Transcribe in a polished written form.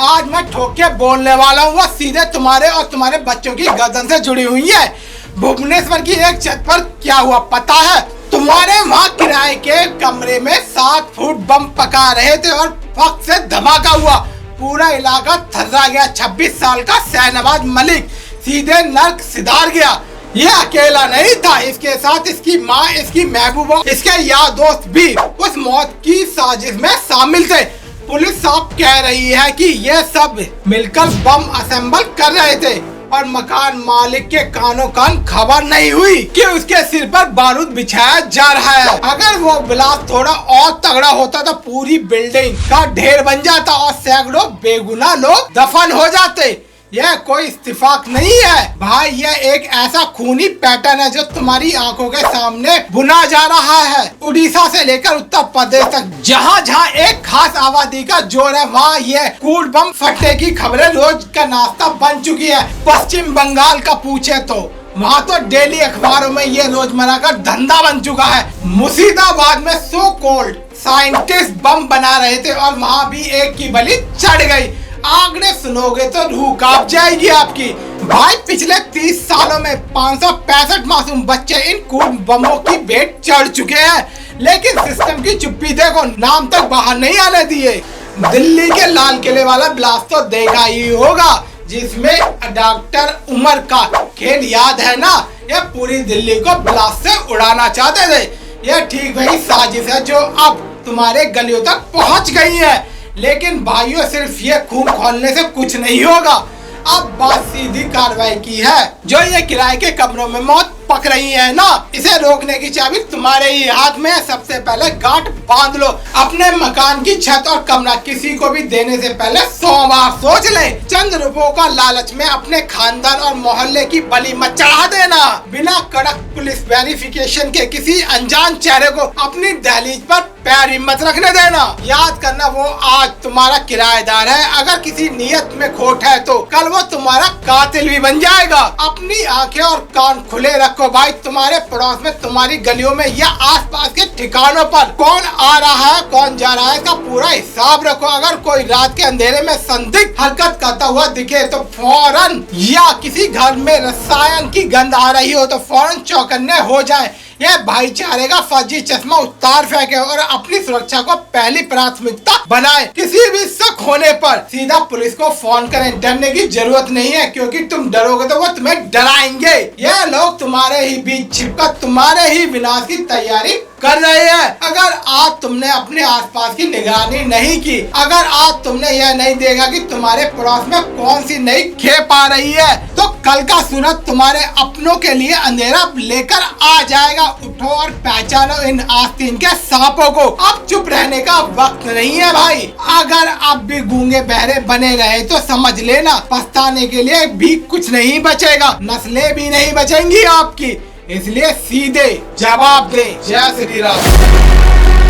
आज मैं ठोक के बोलने वाला हूँ, वो सीधे तुम्हारे और तुम्हारे बच्चों की गर्दन से जुड़ी हुई है। भुवनेश्वर की एक छत पर क्या हुआ पता है? तुम्हारे वहाँ किराए के कमरे में 7 फुट बम पका रहे थे और फक से धमाका हुआ, पूरा इलाका थर्रा गया। 26 साल का शहनवाज मलिक सीधे नर्क सिधार गया। ये अकेला नहीं था, इसके साथ इसकी माँ, इसकी महबूबा, इसके यार दोस्त भी उस मौत की साजिश में शामिल थे। पुलिस साहब कह रही है कि ये सब मिलकर बम असेंबल कर रहे थे और मकान मालिक के कानों कान खबर नहीं हुई कि उसके सिर पर बारूद बिछाया जा रहा है। अगर वो ब्लास्ट थोड़ा और तगड़ा होता तो पूरी बिल्डिंग का ढेर बन जाता और सैकड़ों बेगुनाह लोग दफन हो जाते। यह कोई इत्तेफाक नहीं है भाई, यह एक ऐसा खूनी पैटर्न है जो तुम्हारी आंखों के सामने बुना जा रहा है। उड़ीसा से लेकर उत्तर प्रदेश तक जहाँ जहाँ एक खास आबादी का जोर है, वहाँ ये कूड़ बम फटने की खबरें रोज का नाश्ता बन चुकी है। पश्चिम बंगाल का पूछे तो वहाँ तो डेली अखबारों में ये रोजमर्रा का धंधा बन चुका है। मुर्शिदाबाद में सो कॉल्ड साइंटिस्ट बम बना रहे थे और वहाँ भी एक की बलि चढ़ गई। आंकड़े सुनोगे तो रूह कांप जाएगी आपकी। भाई पिछले 30 सालों में 565 मासूम बच्चे इन कूड़ बमों की भेंट चढ़ चुके हैं, लेकिन सिस्टम की चुप्पी देखो, नाम तक बाहर नहीं आने दिए। दिल्ली के लाल किले वाला ब्लास्ट तो देखा ही होगा, जिसमें डॉक्टर उमर का खेल याद है ना? ये पूरी दिल्ली को ब्लास्ट से उड़ाना चाहते थे। यह ठीक वही साजिश है जो अब तुम्हारे गलियों तक पहुंच गई है। लेकिन भाइयों, सिर्फ ये खून खोलने से कुछ नहीं होगा। अब बात सीधी कार्रवाई की है। जो ये किराए के कमरों में मौत पक रही है ना, इसे रोकने की चाबी तुम्हारे ही हाथ में है। सबसे पहले गांठ बांध लो। अपने मकान की छत और कमरा किसी को भी देने से पहले 100 बार सोच ले। चंद रुपयों का लालच में अपने खानदान और मोहल्ले की बलि मत चढ़ा देना। बिना कड़क पुलिस वेरिफिकेशन के किसी अनजान चेहरे को अपनी दहलीज पर पैर ही मत रखने देना। याद करना, वो आज तुम्हारा किराएदार है। अगर किसी नियत में खोट है तो कल वो तुम्हारा कातिल भी बन जाएगा। अपनी आंखें और कान खुले रखो भाई। तुम्हारे पड़ोस में, तुम्हारी गलियों में या आसपास के ठिकानों पर कौन आ रहा है, कौन जा रहा है, का पूरा हिसाब रखो। अगर कोई रात के अंधेरे में संदिग्ध हरकत करता हुआ दिखे तो फौरन, या किसी घर में रसायन की गंध आ रही हो तो फौरन चौकन्ने हो जाए। यह भाईचारे का फर्जी चश्मा उतार फेंके और अपनी सुरक्षा को पहली प्राथमिकता बनाए। किसी भी शक होने पर सीधा पुलिस को फोन करें। डरने की जरूरत नहीं है, क्योंकि तुम डरोगे तो वो तुम्हें डराएंगे। यह लोग तुम्हारे ही बीच छिपकर तुम्हारे ही विनाश की तैयारी कर रहे हैं। अगर आज तुमने अपने आसपास की निगरानी नहीं की, अगर आज तुमने यह नहीं देखा कि तुम्हारे पड़ोस में कौन सी नई खेप आ रही है, तो कल का सूरज तुम्हारे अपनों के लिए अंधेरा लेकर आ जाएगा। उठो और पहचानो इन आस्तीन के सांपों को। अब चुप रहने का वक्त नहीं है भाई। अगर अब भी गूंगे बहरे बने रहे तो समझ लेना, पछताने के लिए भी कुछ नहीं बचेगा। नस्लें भी नहीं बचेंगी आपकी। इसलिए सीधे जवाब दे। जय श्री राम।